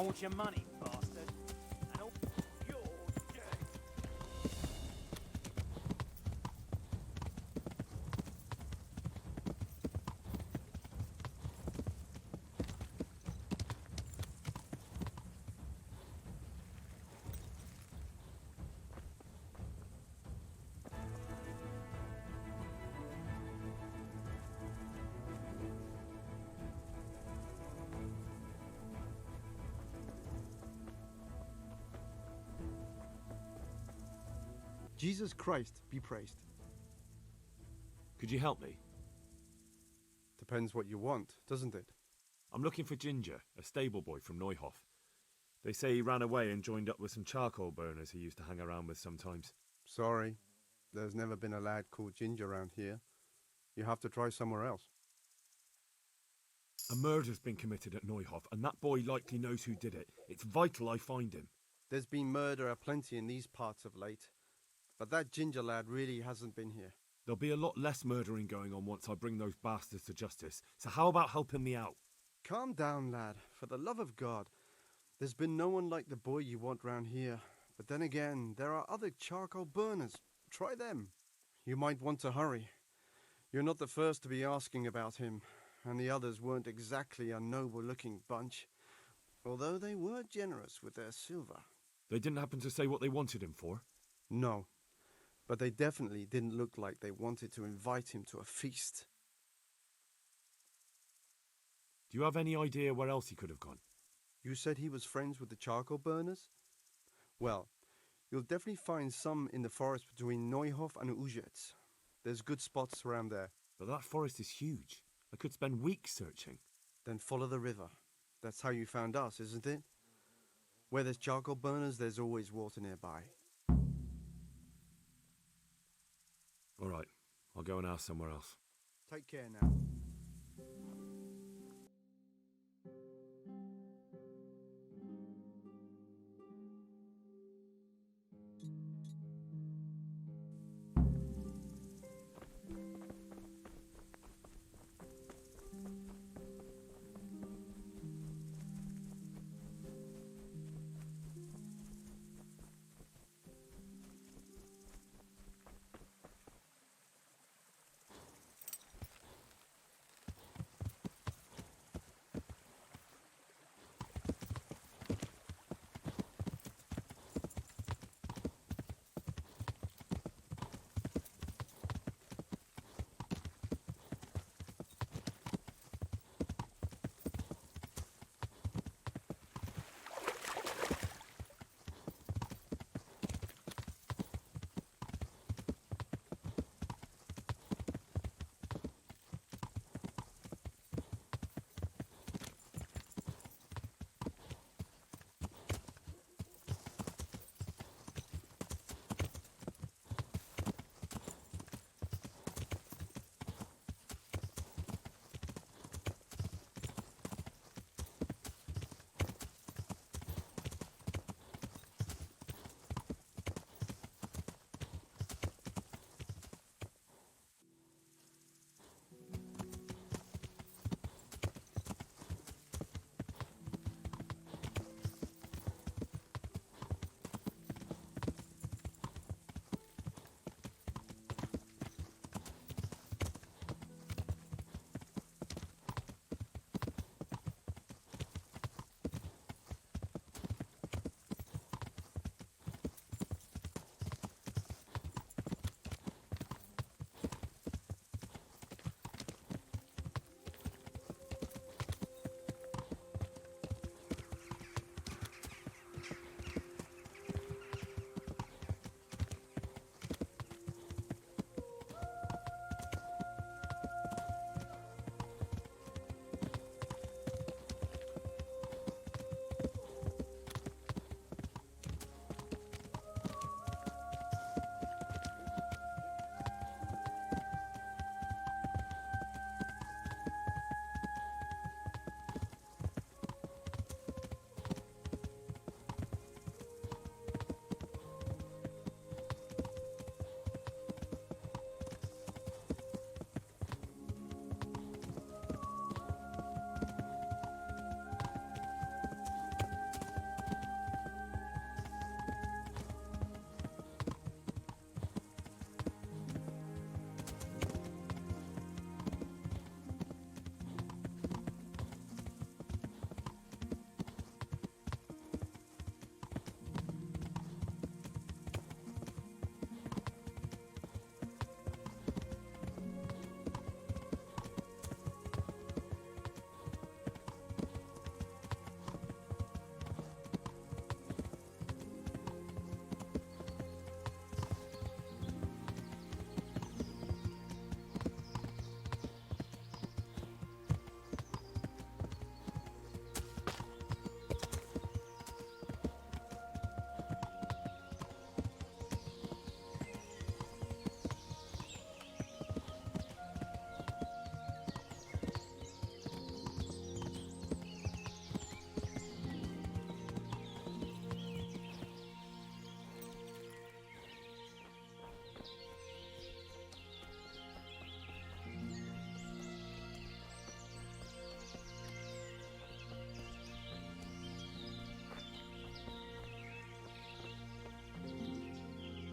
I want your money, bastard. And all you're dead. Jesus Christ be praised. Could you help me? Depends what you want, doesn't it? I'm looking for Ginger, a stable boy from Neuhof. They say he ran away and joined up with some charcoal burners he used to hang around with sometimes. Sorry, there's never been a lad called Ginger around here. You have to try somewhere else. A murder's been committed at Neuhof, and that boy likely knows who did it. It's vital I find him. There's been murder aplenty in these parts of late, but that Ginger lad really hasn't been here. There'll be a lot less murdering going on once I bring those bastards to justice, so how about helping me out? Calm down, lad, for the love of God. There's been no one like the boy you want round here, but then again, there are other charcoal burners. Try them. You might want to hurry. You're not the first to be asking about him, and the others weren't exactly a noble-looking bunch, although they were generous with their silver. They didn't happen to say what they wanted him for? No, but they definitely didn't look like they wanted to invite him to a feast. Do you have any idea where else he could have gone? You said he was friends with the charcoal burners? Well, you'll definitely find some in the forest between Neuhof and Ujetz. There's good spots around there. But that forest is huge. I could spend weeks searching. Then follow the river. That's how you found us, isn't it? Where there's charcoal burners, there's always water nearby. All right, I'll go and ask somewhere else. Take care now.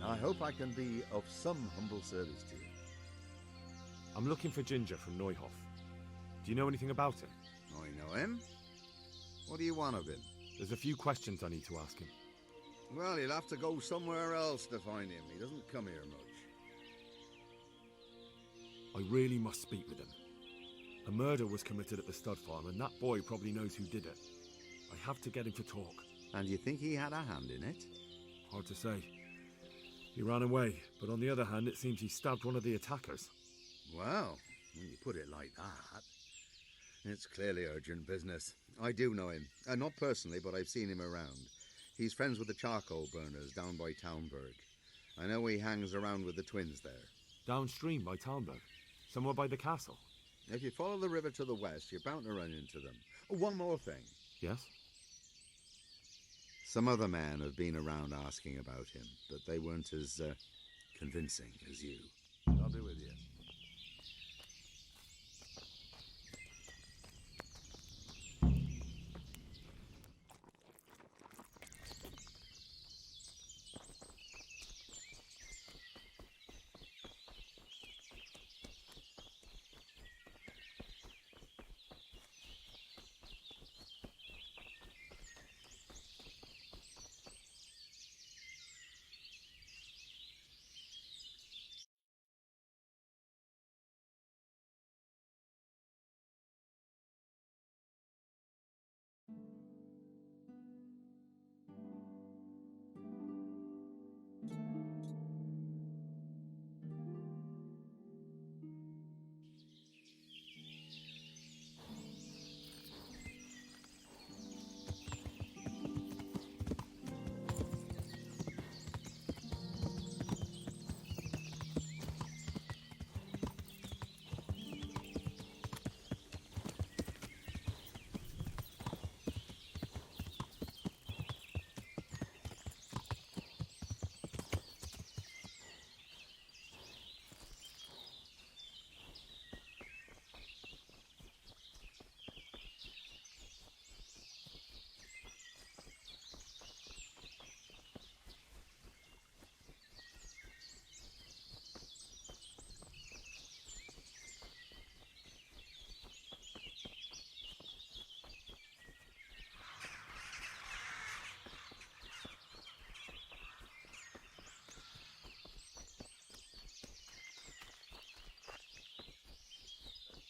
I hope I can be of some humble service to you. I'm looking for Ginger from Neuhof. Do you know anything about him? I know him. What do you want of him? There's a few questions I need to ask him. Well, you'll have to go somewhere else to find him. He doesn't come here much. I really must speak with him. A murder was committed at the stud farm, and that boy probably knows who did it. I have to get him to talk. And you think he had a hand in it? Hard to say. He ran away, but on the other hand, it seems he stabbed one of the attackers. Well, when you put it like that, it's clearly urgent business. I do know him. Not personally, but I've seen him around. He's friends with the charcoal burners down by Townburg. I know he hangs around with the twins there. Downstream by Townburg? Somewhere by the castle? If you follow the river to the west, you're bound to run into them. Oh, one more thing. Yes? Some other men have been around asking about him, but they weren't as convincing as you. I'll be with you.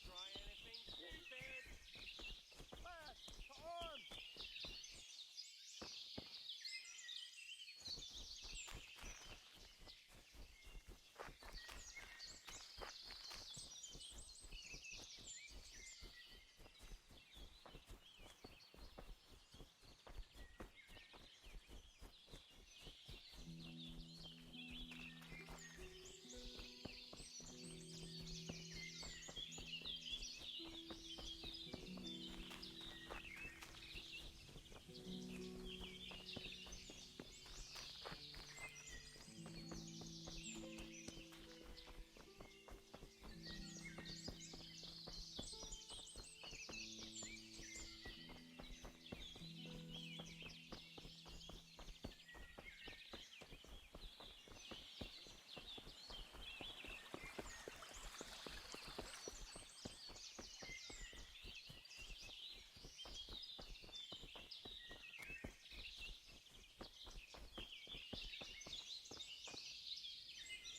Try anything stupid. Fast, to arms.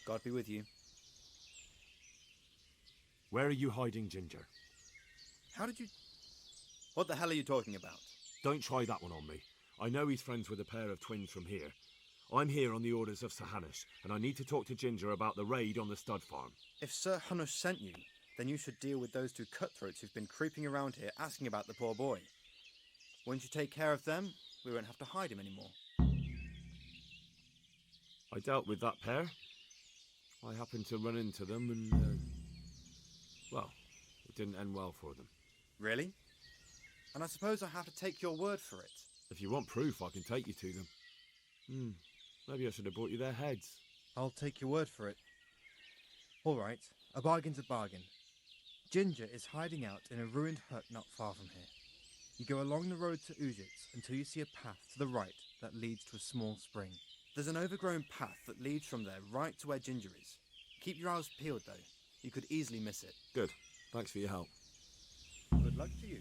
God be with you. Where are you hiding Ginger? How did you... What the hell are you talking about? Don't try that one on me. I know he's friends with a pair of twins from here. I'm here on the orders of Sir Hanush, and I need to talk to Ginger about the raid on the stud farm. If Sir Hanush sent you, then you should deal with those two cutthroats who've been creeping around here asking about the poor boy. Once you take care of them, we won't have to hide him anymore. I dealt with that pair. I happened to run into them and, well, it didn't end well for them. Really? And I suppose I have to take your word for it. If you want proof, I can take you to them. Maybe I should have brought you their heads. I'll take your word for it. All right, a bargain's a bargain. Ginger is hiding out in a ruined hut not far from here. You go along the road to Ujits until you see a path to the right that leads to a small spring. There's an overgrown path that leads from there right to where Ginger is. Keep your eyes peeled, though. You could easily miss it. Good. Thanks for your help. Good luck to you.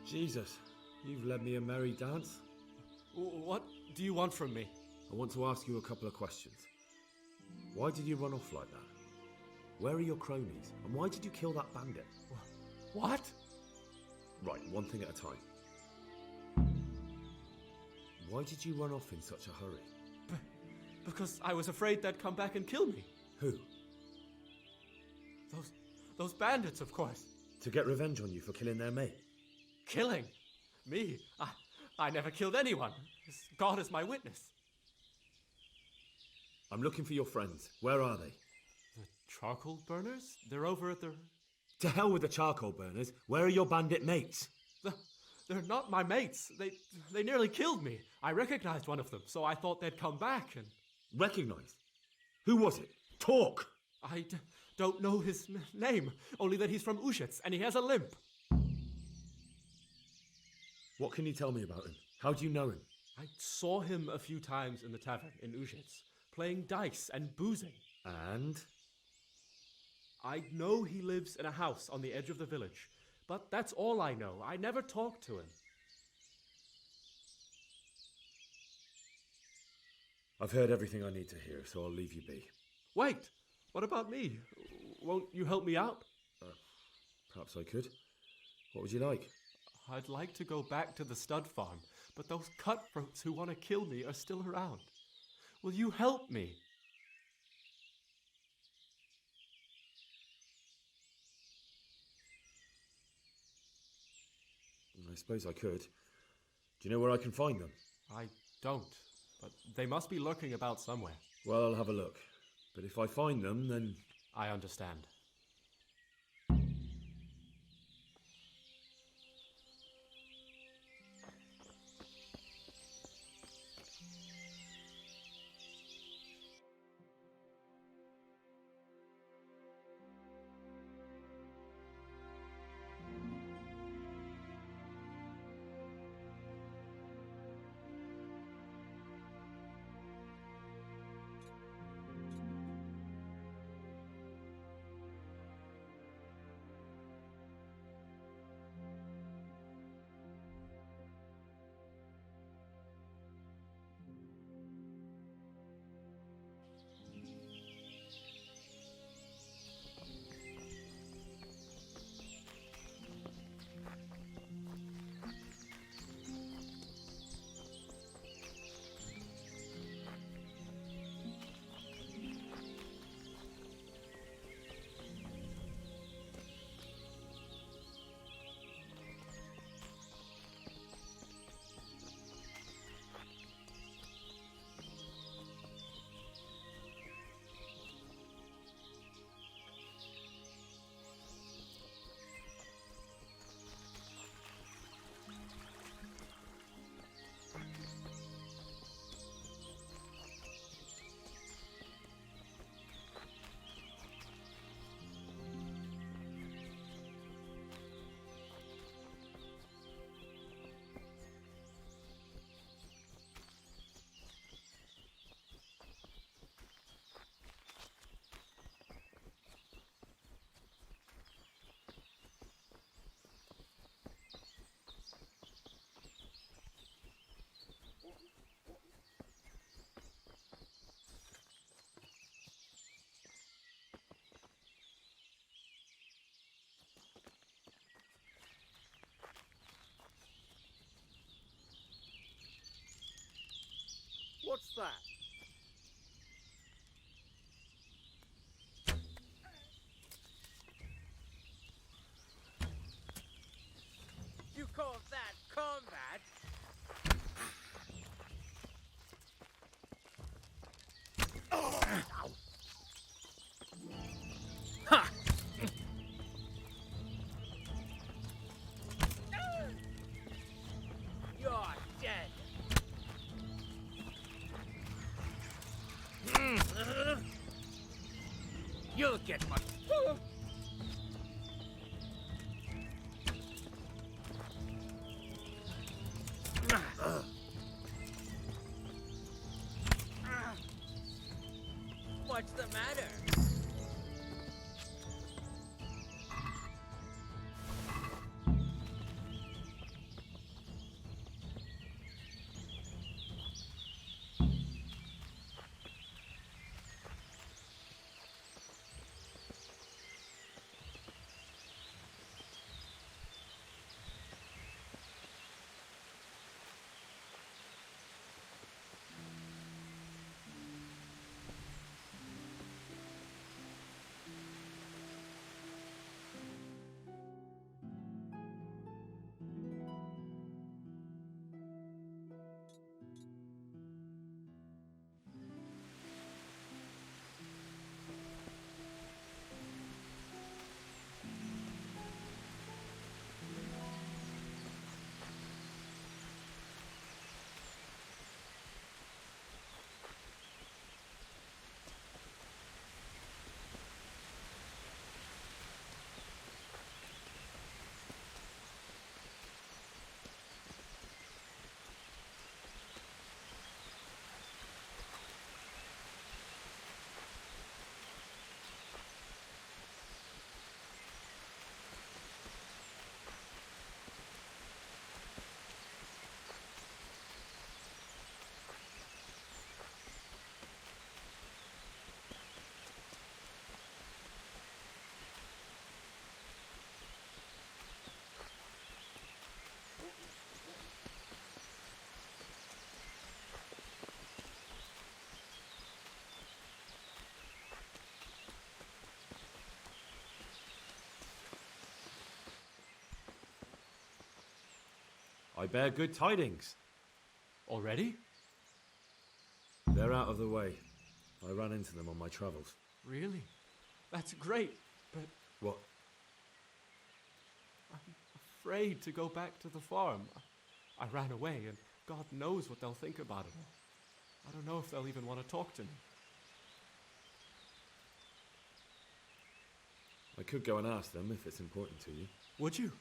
Jesus, you've led me a merry dance. What do you want from me? I want to ask you a couple of questions. Why did you run off like that? Where are your cronies? And why did you kill that bandit? What? Right, one thing at a time. Why did you run off in such a hurry? Because I was afraid they'd come back and kill me. Who? Those bandits, of course. To get revenge on you for killing their mate? Killing? Me? I never killed anyone. God is my witness. I'm looking for your friends. Where are they? The charcoal burners? They're over at the... To hell with the charcoal burners. Where are your bandit mates? They're not my mates. They nearly killed me. I recognized one of them, so I thought they'd come back and... Recognized? Who was it? Talk! I don't know his name, only that he's from Ushitz and he has a limp. What can you tell me about him? How do you know him? I saw him a few times in the tavern in Ushitz, playing dice and boozing. And? I know he lives in a house on the edge of the village, but that's all I know. I never talked to him. I've heard everything I need to hear, so I'll leave you be. Wait, what about me? Won't you help me out? Perhaps I could. What would you like? I'd like to go back to the stud farm, but those cutthroats who want to kill me are still around. Will you help me? I suppose I could. Do you know where I can find them? I don't, but they must be lurking about somewhere. Well, I'll have a look. But if I find them, then... I understand. that? You call that combat? Ha! You're dead. You'll get my. What's the matter? I bear good tidings. Already? They're out of the way. I ran into them on my travels. Really? That's great, but What? I'm afraid to go back to the farm. I ran away, and God knows what they'll think about it all. I don't know if they'll even want to talk to me. I could go and ask them if it's important to you. Would you?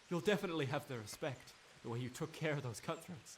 You'll definitely have their respect, the way you took care of those cutthroats.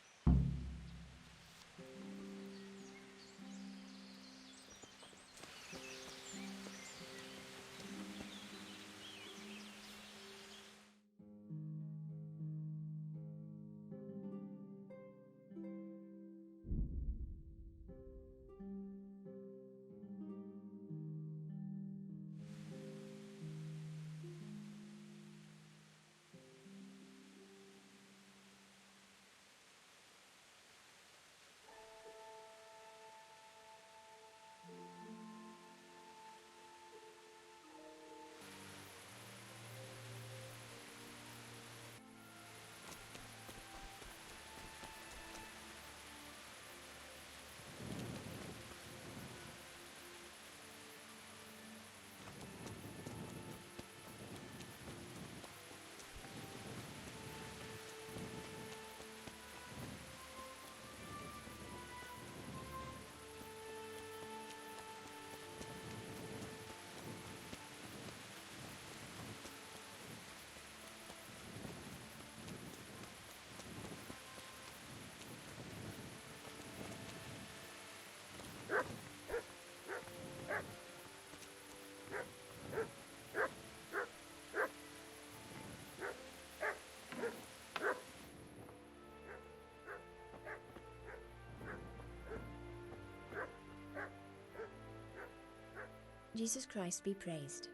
Jesus Christ be praised.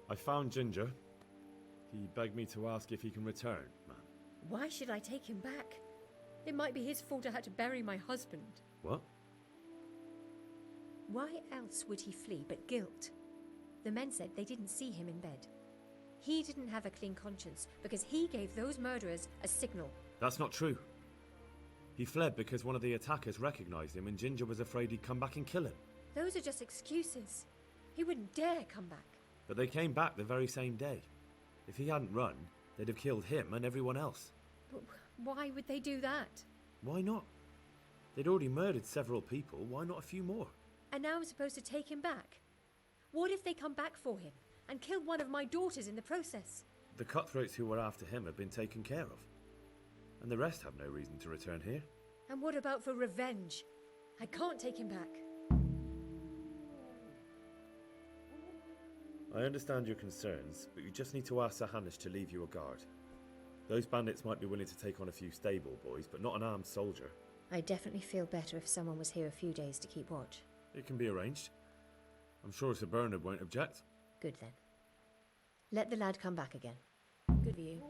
I found Ginger. He begged me to ask if he can return, ma'am. Why should I take him back? It might be his fault I had to bury my husband. What? Why else would he flee but guilt? The men said they didn't see him in bed. He didn't have a clean conscience because he gave those murderers a signal. That's not true. He fled because one of the attackers recognized him and Ginger was afraid he'd come back and kill him. Those are just excuses. He wouldn't dare come back. But they came back the very same day. If he hadn't run, they'd have killed him and everyone else. But why would they do that? Why not? They'd already murdered several people, why not a few more? And now I'm supposed to take him back? What if they come back for him and kill one of my daughters in the process? The cutthroats who were after him have been taken care of. And the rest have no reason to return here. And what about for revenge? I can't take him back. I understand your concerns, but you just need to ask Sir Hanish to leave you a guard. Those bandits might be willing to take on a few stable boys, but not an armed soldier. I'd definitely feel better if someone was here a few days to keep watch. It can be arranged. I'm sure Sir Bernard won't object. Good then. Let the lad come back again. Good view.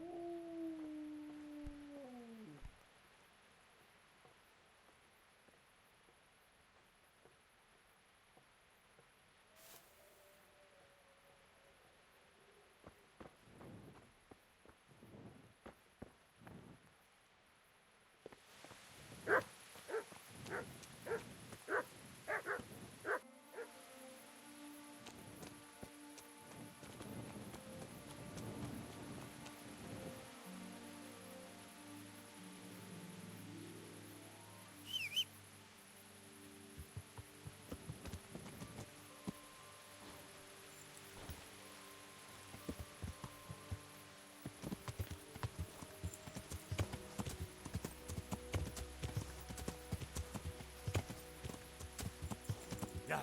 Yeah.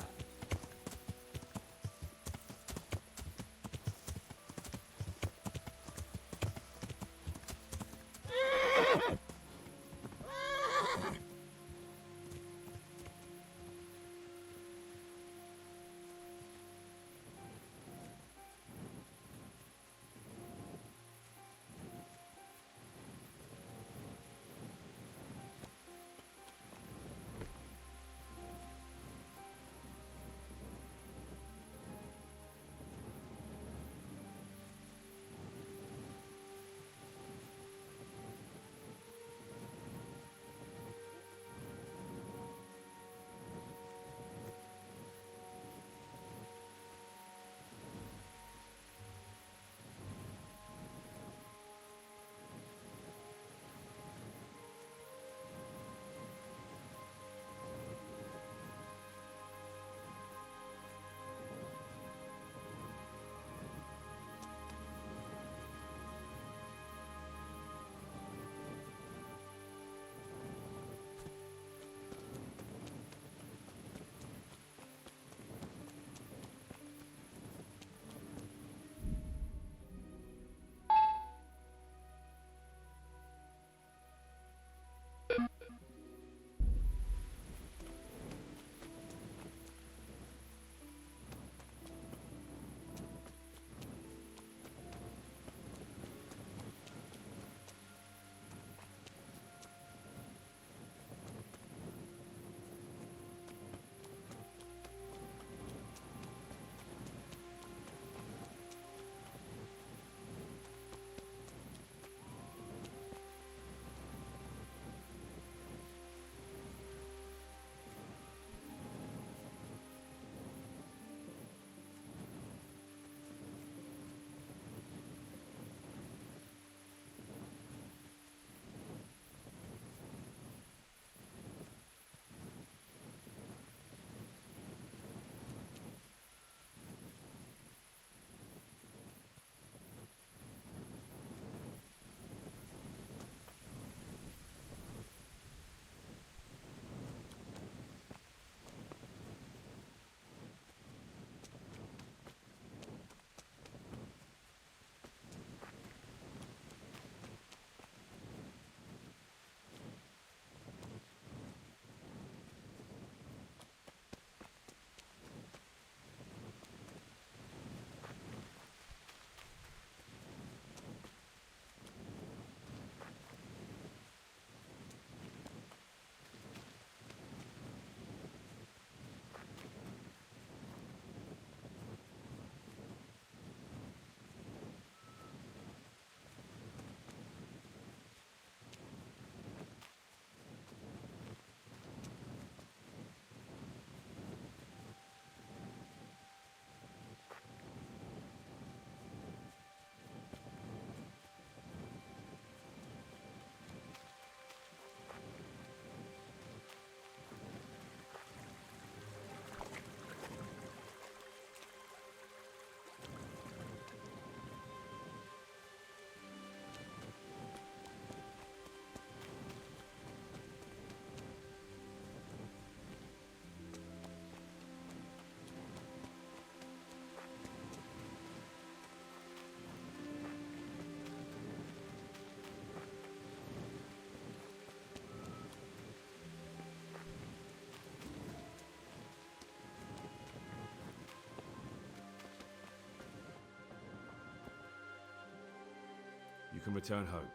can return home.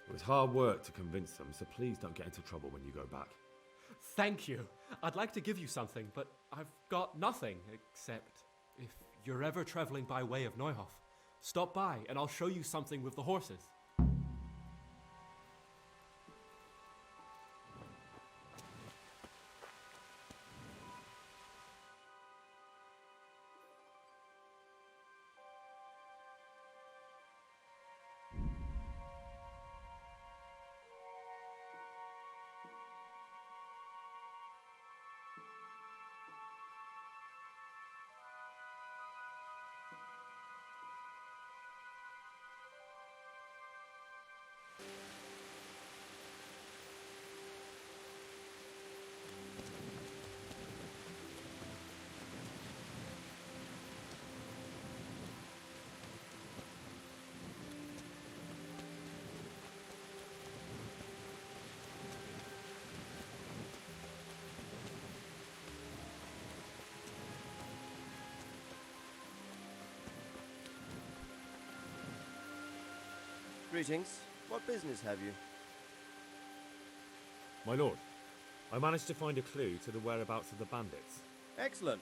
It was hard work to convince them, so please don't get into trouble when you go back. Thank you. I'd like to give you something, but I've got nothing except if you're ever traveling by way of Neuhof, stop by and I'll show you something with the horses. Greetings. What business have you? My lord, I managed to find a clue to the whereabouts of the bandits. Excellent.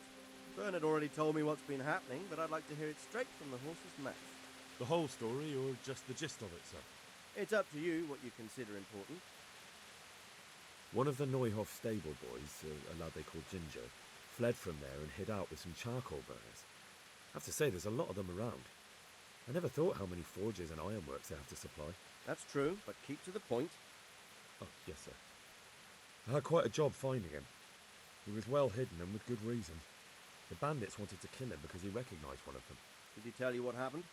Bernard already told me what's been happening, but I'd like to hear it straight from the horse's mouth. The whole story, or just the gist of it, sir? It's up to you what you consider important. One of the Neuhof stable boys, a lad they called Ginger, fled from there and hid out with some charcoal burners. I have to say, there's a lot of them around. I never thought how many forges and ironworks they have to supply. That's true, but keep to the point. Oh, yes, sir. I had quite a job finding him. He was well hidden and with good reason. The bandits wanted to kill him because he recognised one of them. Did he tell you what happened?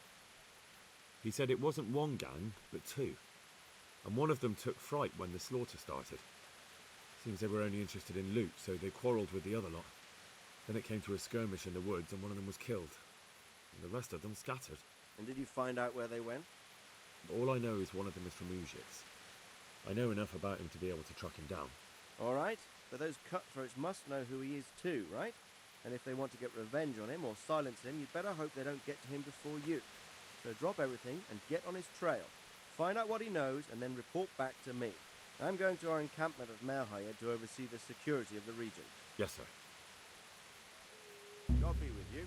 He said it wasn't one gang, but two. And one of them took fright when the slaughter started. Seems they were only interested in loot, so they quarrelled with the other lot. Then it came to a skirmish in the woods and one of them was killed. And the rest of them scattered. And did you find out where they went? All I know is one of them is from Ujits. I know enough about him to be able to track him down. All right, but those cutthroats must know who he is too, right? And if they want to get revenge on him or silence him, you'd better hope they don't get to him before you. So drop everything and get on his trail. Find out what he knows and then report back to me. I'm going to our encampment at Malhaya to oversee the security of the region. Yes, sir. God be with you.